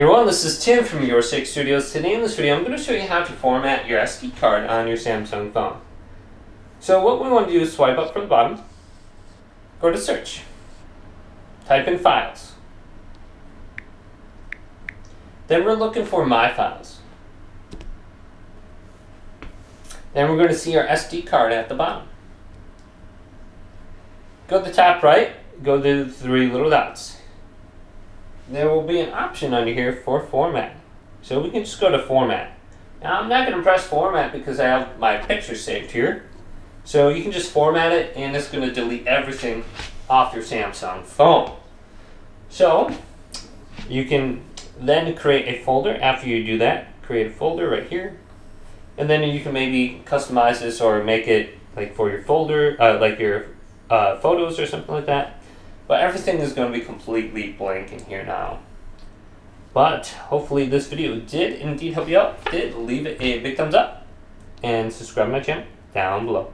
Everyone, this is Tim from Your Six Studios. Today in this video, I'm going to show you how to format your SD card on your Samsung phone. So what we want to do is swipe up from the bottom, go to search, type in files. Then we're looking for My Files. Then we're going to see our SD card at the bottom. Go to the top right, go to the three little dots. There will be an option under here for format. So we can just go to format. Now I'm not going to press format because I have my picture saved here. So you can just format it and it's going to delete everything off your Samsung phone. So you can then create a folder. After you do that, create a folder right here. And then you can maybe customize this or make it like for your folder, like your photos or something like that. But everything is going to be completely blank in here now. But hopefully this video did indeed help you out. If it did, leave it a big thumbs up and subscribe to my channel down below.